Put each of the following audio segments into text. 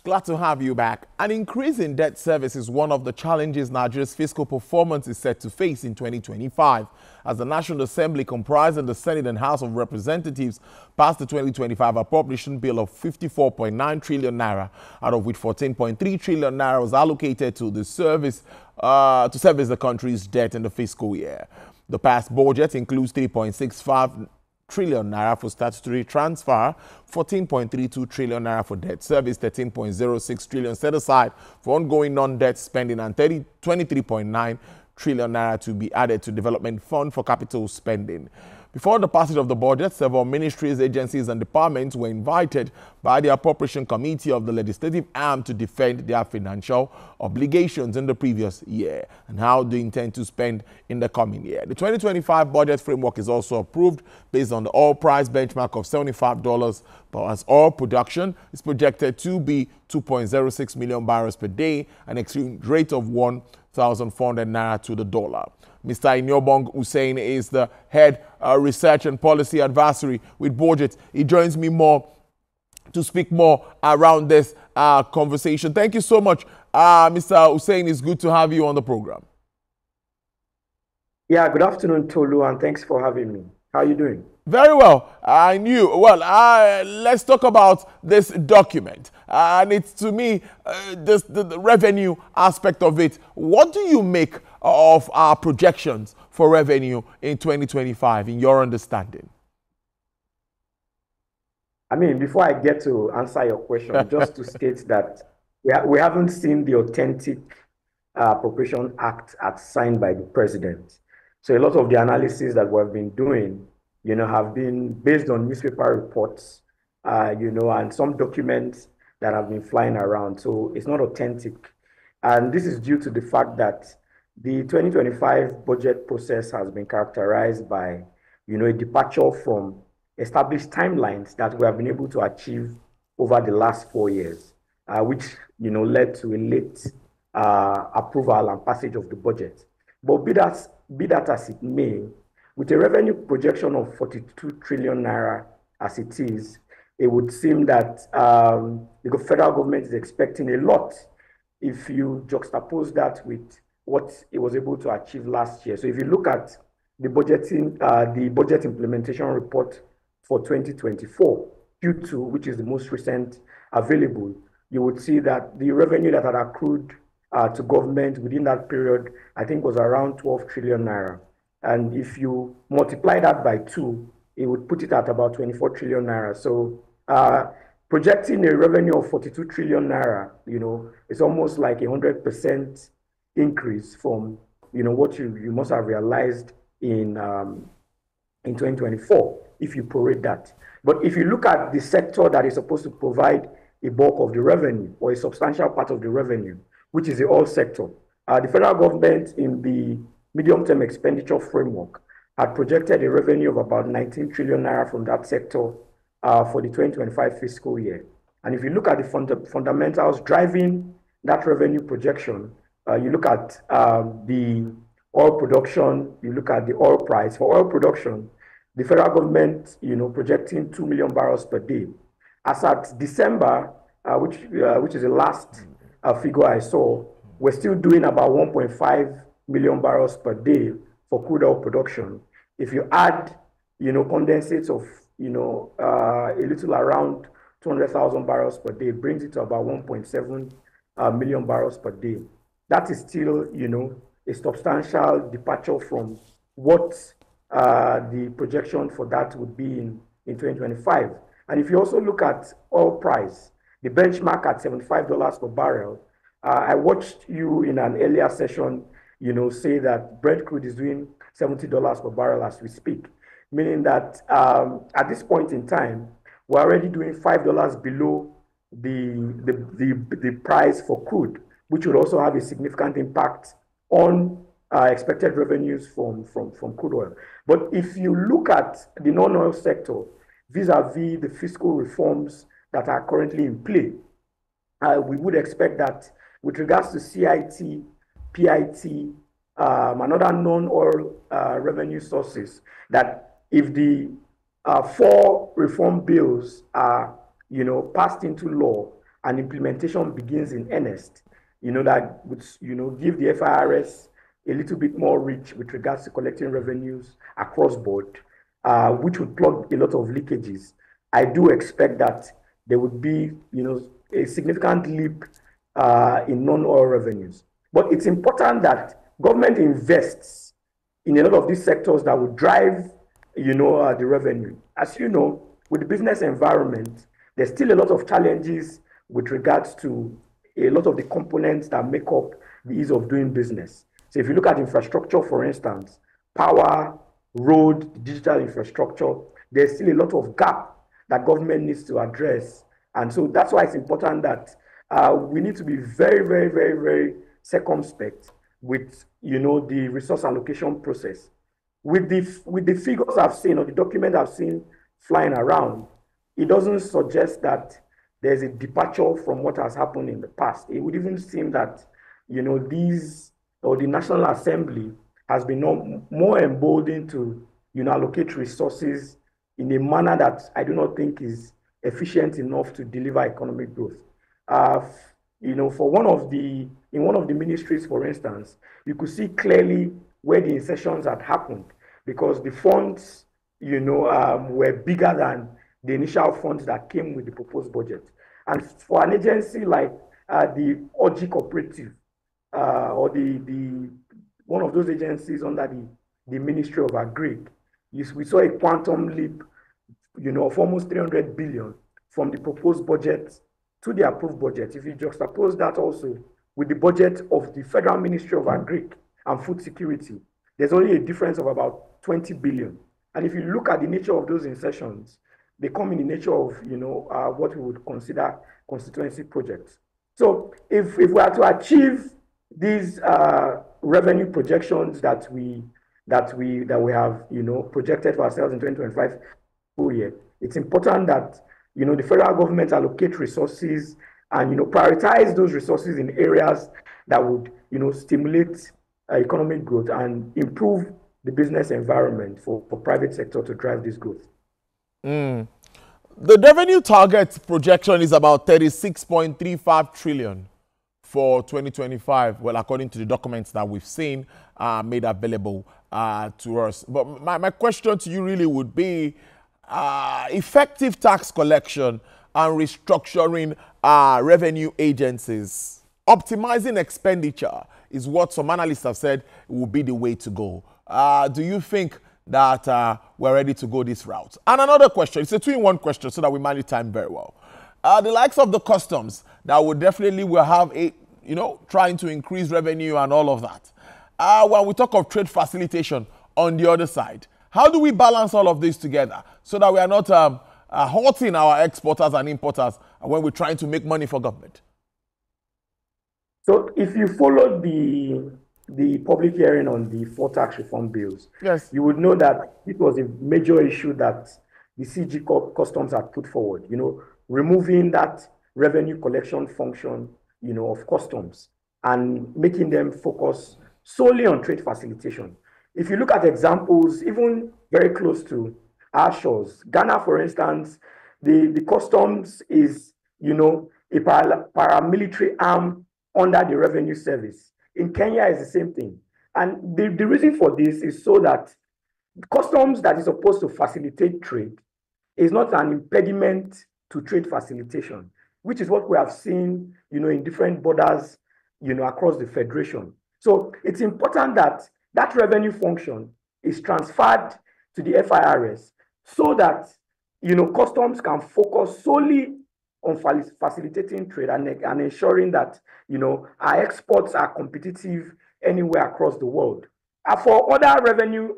Glad to have you back. An increase in debt service is one of the challenges Nigeria's fiscal performance is set to face in 2025. As the National Assembly, comprising the Senate and House of Representatives, passed the 2025 appropriation bill of 54.9 trillion naira, out of which 14.3 trillion naira was allocated to the service to service the country's debt in the fiscal year. The past budget includes 3.65 trillion naira for statutory transfer, 14.32 trillion naira for debt service, 13.06 trillion set aside for ongoing non-debt spending, and 23.9 trillion naira to be added to development fund for capital spending. Before the passage of the budget, several ministries, agencies and departments were invited by the Appropriation Committee of the legislative arm to defend their financial obligations in the previous year and how they intend to spend in the coming year. The 2025 budget framework is also approved based on the oil price benchmark of $75 per ounce. As oil production is projected to be 2.06 million barrels per day, an exchange rate of 1,400 naira to the dollar. Mr. Inyobong Hussein is the head research and policy advisory with budget. He joins me more to speak more around this conversation. Thank you so much, Mr. Hussein. It's good to have you on the program. Yeah, good afternoon, Tolu, and thanks for having me. How are you doing? Very well. Let's talk about this document. And it's, to me, the revenue aspect of it. What do you make of our projections for revenue in 2025, in your understanding? I mean, before I get to answer your question, just to state that we haven't seen the authentic Appropriation Act as signed by the president. So a lot of the analysis that we've been doing, have been based on newspaper reports, and some documents that have been flying around. So it's not authentic. And this is due to the fact that the 2025 budget process has been characterized by, a departure from established timelines that we have been able to achieve over the last 4 years, which, led to a late approval and passage of the budget. But be that as it may, with a revenue projection of 42 trillion naira as it is, it would seem that the federal government is expecting a lot if you juxtapose that with what it was able to achieve last year. So if you look at the budget implementation report for 2024, Q2, which is the most recent available, you would see that the revenue that had accrued to government within that period, I think, was around 12 trillion naira. And if you multiply that by 2, it would put it at about 24 trillion naira. So projecting a revenue of 42 trillion naira, it's almost like 100% increase from, what you must have realized in 2024, if you prorate that. But if you look at the sector that is supposed to provide a bulk of the revenue or a substantial part of the revenue, which is the oil sector, the federal government in the medium-term expenditure framework had projected a revenue of about 19 trillion naira from that sector for the 2025 fiscal year. And if you look at the fundamentals driving that revenue projection, you look at the oil production, you look at the oil price. For oil production, the federal government, projecting 2 million barrels per day. As at December, which is the last figure I saw, we're still doing about 1.5 million barrels per day for crude oil production. If you add, condensates of, a little around 200,000 barrels per day, it brings it to about 1.7 million barrels per day. That is still, a substantial departure from what the projection for that would be in 2025. And if you also look at oil price, the benchmark at $75 per barrel, I watched you in an earlier session, say that Brent crude is doing $70 per barrel as we speak, meaning that at this point in time, we're already doing $5 below the price for crude, which would also have a significant impact on expected revenues from crude oil. But if you look at the non-oil sector, vis-a-vis the fiscal reforms that are currently in play, we would expect that with regards to CIT, PIT, and other non-oil revenue sources, that if the 4 reform bills are, passed into law, and implementation begins in earnest, that would, give the FIRS a little bit more reach with regards to collecting revenues across board, which would plug a lot of leakages. I do expect that there would be, a significant leap in non-oil revenues. But it's important that government invests in a lot of these sectors that would drive, the revenue. As you know, with the business environment, there's still a lot of challenges with regards to a lot of the components that make up the ease of doing business. So if you look at infrastructure, for instance, power, road, digital infrastructure, there's still a lot of gap that government needs to address. And so that's why it's important that we need to be very, very, very, very circumspect with, the resource allocation process. With the figures I've seen or the document I've seen flying around, it doesn't suggest that there's a departure from what has happened in the past. It would even seem that, the National Assembly has been more emboldened to, allocate resources in a manner that I do not think is efficient enough to deliver economic growth. For one of the ministries, for instance, you could see clearly where the insertions had happened because the funds, were bigger than the initial funds that came with the proposed budget. And for an agency like the OGI Cooperative, or the one of those agencies under the Ministry of Agri, we saw a quantum leap, of almost 300 billion from the proposed budget to the approved budget. If you juxtapose that also with the budget of the Federal Ministry of Agri and Food Security, there's only a difference of about 20 billion. And if you look at the nature of those insertions, they come in the nature of, what we would consider constituency projects. So if we are to achieve these revenue projections that we have, projected for ourselves in 2025 full year, it's important that, the federal government allocate resources and, prioritize those resources in areas that would, stimulate economic growth and improve the business environment for private sector to drive this growth. The revenue target projection is about 36.35 trillion for 2025. Well, according to the documents that we've seen made available to us. But my question to you really would be effective tax collection and restructuring revenue agencies. Optimizing expenditure is what some analysts have said will be the way to go. Do you think that we're ready to go this route? And another question, it's a two-in-one question so that we manage time very well. The likes of the customs that will definitely will have a, trying to increase revenue and all of that. When we talk of trade facilitation on the other side, how do we balance all of this together so that we are not hurting our exporters and importers when we're trying to make money for government? So if you follow the public hearing on the 4 tax reform bills, yes, you would know that it was a major issue that the CG Customs had put forward, removing that revenue collection function, of customs and making them focus solely on trade facilitation. If you look at examples, even very close to our shores, Ghana, for instance, the customs is, a paramilitary arm under the revenue service. In Kenya, it's the same thing. And the reason for this is so that customs that is supposed to facilitate trade is not an impediment to trade facilitation, which is what we have seen, in different borders, across the federation. So it's important that that revenue function is transferred to the FIRS so that, customs can focus solely on facilitating trade and ensuring that, our exports are competitive anywhere across the world. For other revenue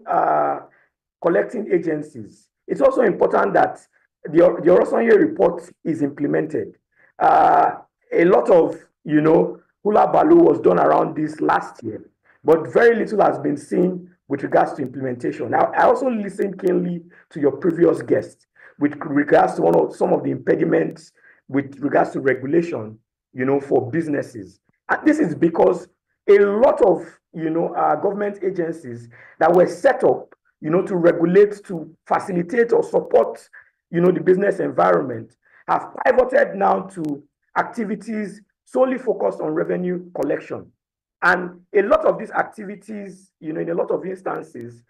collecting agencies, it's also important that the Orosanye report is implemented. A lot of, hula baloo was done around this last year, but very little has been seen with regards to implementation. Now, I also listened keenly to your previous guest with regards to some of the impediments with regards to regulation, for businesses. And this is because a lot of, government agencies that were set up, to regulate, to facilitate or support, the business environment have pivoted now to activities solely focused on revenue collection. And a lot of these activities, in a lot of instances,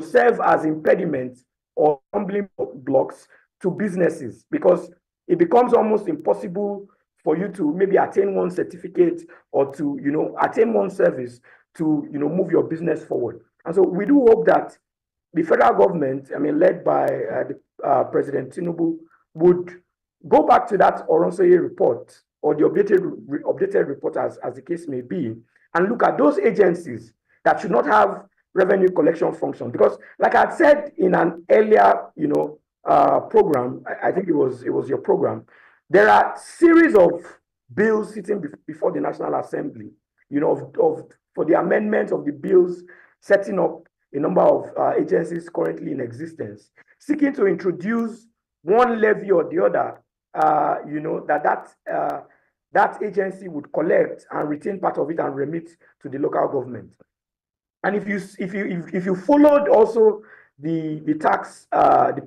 serve as impediments or stumbling blocks to businesses, because it becomes almost impossible for you to maybe attain one certificate or to, attain one service to, move your business forward. And so we do hope that the federal government, led by President Tinubu, would go back to that Oronsoye report or the updated report as the case may be, and look at those agencies that should not have revenue collection function. Because like I said in an earlier, program, I think it was your program, there are series of bills sitting before the National Assembly, for the amendment of the bills setting up a number of agencies currently in existence, seeking to introduce one levy or the other, that agency would collect and retain part of it and remit to the local government. And if you followed also the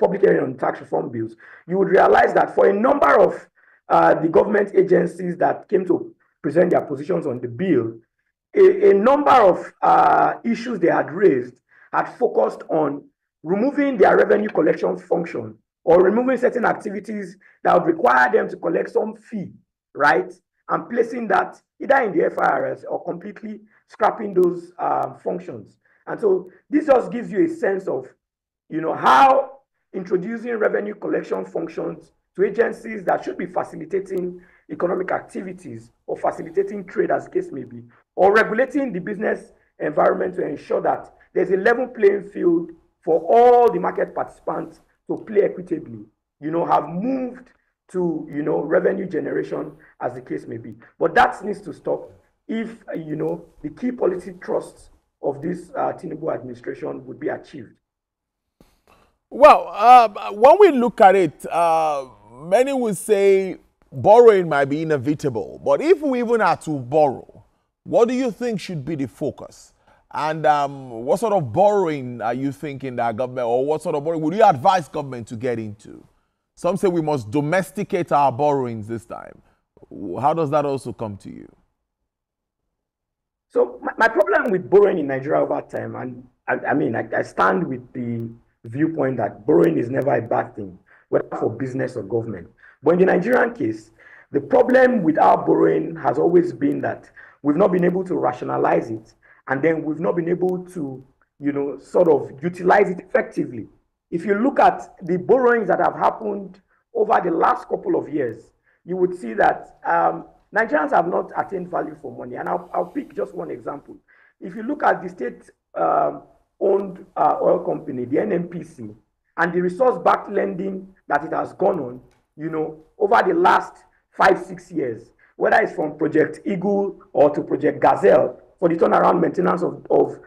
public hearing on tax reform bills, you would realize that for a number of the government agencies that came to present their positions on the bill, a number of issues they had raised had focused on removing their revenue collection function or removing certain activities that would require them to collect some fee, right? And placing that either in the FIRS or completely scrapping those functions. And so this just gives you a sense of, how introducing revenue collection functions to agencies that should be facilitating economic activities or facilitating trade, as the case may be, or regulating the business environment to ensure that there's a level playing field for all the market participants to play equitably, have moved to, revenue generation, as the case may be. But that needs to stop if, the key policy thrusts of this Tinubu administration would be achieved. Well, when we look at it, many would say borrowing might be inevitable. But if we even had to borrow, what do you think should be the focus? And what sort of borrowing are you thinking that government, or what sort of borrowing would you advise government to get into? Some say we must domesticate our borrowings this time. How does that also come to you? So my problem with borrowing in Nigeria over time, and I stand with the viewpoint that borrowing is never a bad thing, whether for business or government. But in the Nigerian case, the problem with our borrowing has always been that we've not been able to rationalize it, and then we've not been able to, sort of utilize it effectively. If you look at the borrowings that have happened over the last couple of years, you would see that Nigerians have not attained value for money. And I'll pick just one example. If you look at the state-owned oil company, the NNPC, and the resource-backed lending that it has gone on, over the last 5-6 years, whether it's from Project Eagle or to Project Gazelle, for the turnaround maintenance of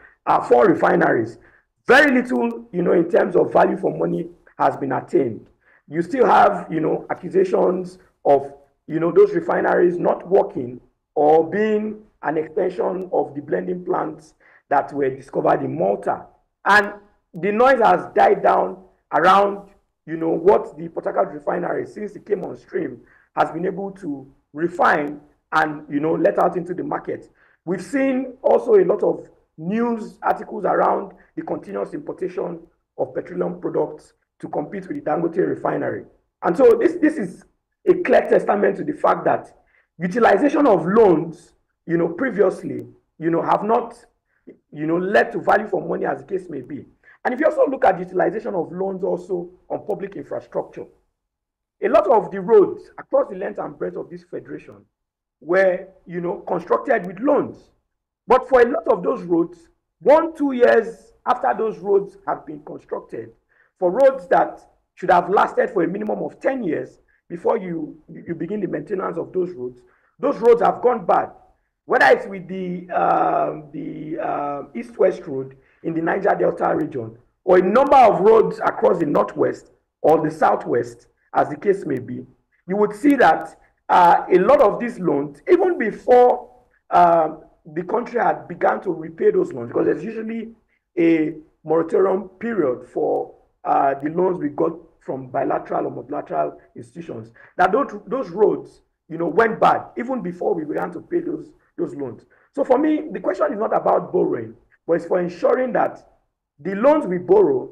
4 refineries, very little, in terms of value for money has been attained. You still have, accusations of, those refineries not working or being an extension of the blending plants that were discovered in Malta. And the noise has died down around, what the Port Harcourt refinery, since it came on stream, has been able to refine and, let out into the market. We've seen also a lot of news articles around the continuous importation of petroleum products to compete with the Dangote refinery. And so this is a clear testament to the fact that utilization of loans, previously, have not, led to value for money, as the case may be. And if you also look at utilization of loans also on public infrastructure, a lot of the roads across the length and breadth of this federation were, constructed with loans. But for a lot of those roads, 1-2 years after those roads have been constructed, for roads that should have lasted for a minimum of 10 years before you begin the maintenance of those roads have gone bad. Whether it's with the East-West Road in the Niger Delta region, or a number of roads across the Northwest or the Southwest, as the case may be, you would see that a lot of these loans, even before the country had begun to repay those loans, because there's usually a moratorium period for the loans we got from bilateral or multilateral institutions, that those roads went bad even before we began to pay those loans. So for me, the question is not about borrowing, but it's for ensuring that the loans we borrow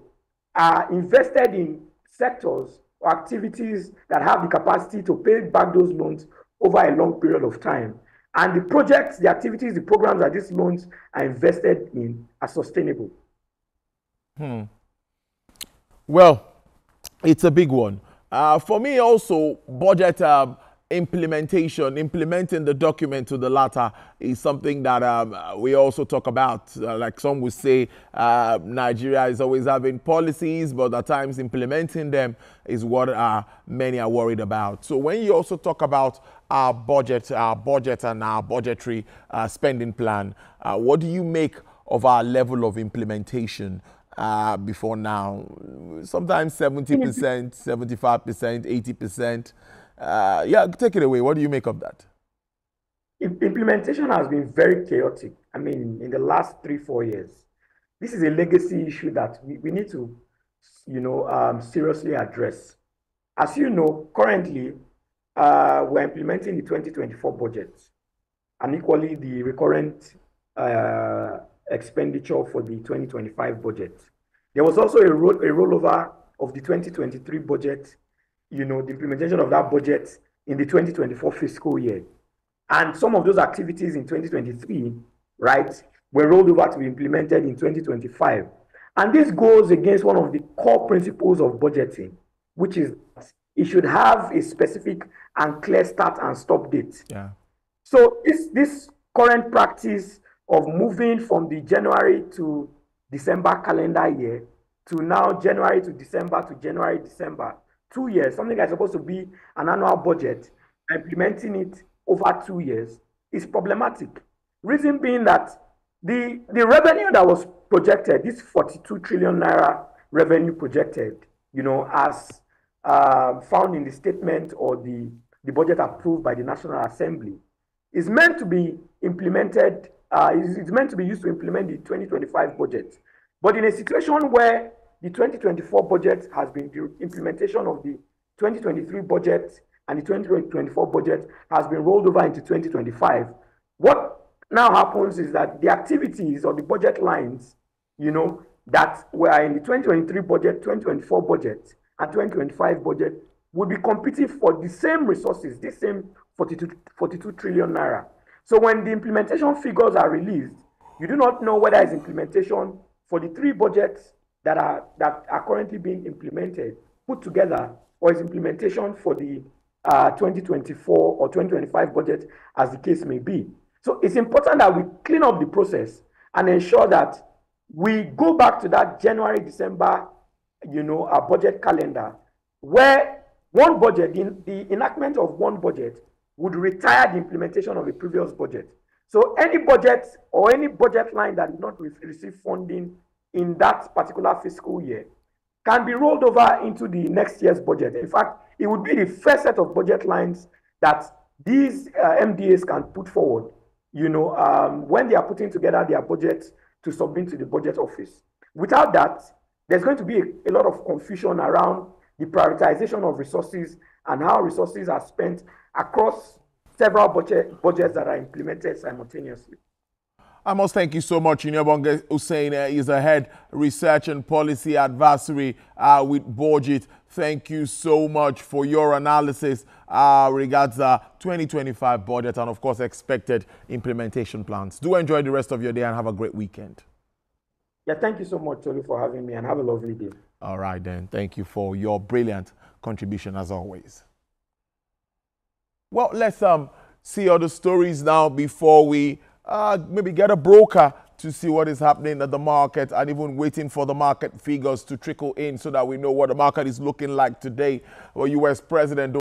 are invested in sectors or activities that have the capacity to pay back those loans over a long period of time. And the projects, the activities, the programs that these loans are invested in are sustainable. Well, it's a big one. For me also, budget implementing the document to the latter is something that we also talk about. Like some would say, Nigeria is always having policies, but at times implementing them is what many are worried about. So when you also talk about our budget and our budgetary spending plan, what do you make of our level of implementation before now? Sometimes 70%, 75%, 80%. Yeah, take it away. What do you make of that? Implementation has been very chaotic. I mean, in the last 3-4 years, this is a legacy issue that we need to, seriously address. As you know, currently, we're implementing the 2024 budget and equally the recurrent expenditure for the 2025 budget. There was also a rollover of the 2023 budget, the implementation of that budget in the 2024 fiscal year. And some of those activities in 2023, right, were rolled over to be implemented in 2025. And this goes against one of the core principles of budgeting, which is it should have a specific and clear start and stop date. Yeah. So this current practice of moving from the January to December calendar year to now January to December, 2 years, something that's supposed to be an annual budget, implementing it over 2 years is problematic. Reason being that the revenue that was projected, this 42 trillion naira revenue projected, as found in the statement or the budget approved by the National Assembly, is meant to be implemented, is meant to be used to implement the 2025 budget. But in a situation where the 2024 budget has been, the implementation of the 2023 budget and the 2024 budget has been rolled over into 2025, what now happens is that the activities or the budget lines, that were in the 2023 budget, 2024 budget, and 2025 budget would be competing for the same resources, this same 42 trillion naira. So when the implementation figures are released, you do not know whether it's implementation for the 3 budgets that are currently being implemented, put together, or is implementation for the 2024 or 2025 budget, as the case may be. So it's important that we clean up the process and ensure that we go back to that January, December, our budget calendar, where one budget, the enactment of one budget would retire the implementation of a previous budget. So any budget or any budget line that did not receive funding in that particular fiscal year can be rolled over into the next year's budget. In fact, it would be the first set of budget lines that these MDAs can put forward, when they are putting together their budgets to submit to the budget office. Without that, there's going to be a lot of confusion around the prioritization of resources and how resources are spent across several budgets that are implemented simultaneously. I must thank you so much. Eniogbonge Hussein is a head research and policy advisory with Budget. Thank you so much for your analysis regards the 2025 budget and, of course, expected implementation plans. Do enjoy the rest of your day and have a great weekend. Yeah, thank you so much, Tolu, for having me, and have a lovely day. All right, then. Thank you for your brilliant contribution, as always. Well, let's see other stories now before we maybe get a broker to see what is happening at the market and even waiting for the market figures to trickle in so that we know what the market is looking like today. Well, U.S. President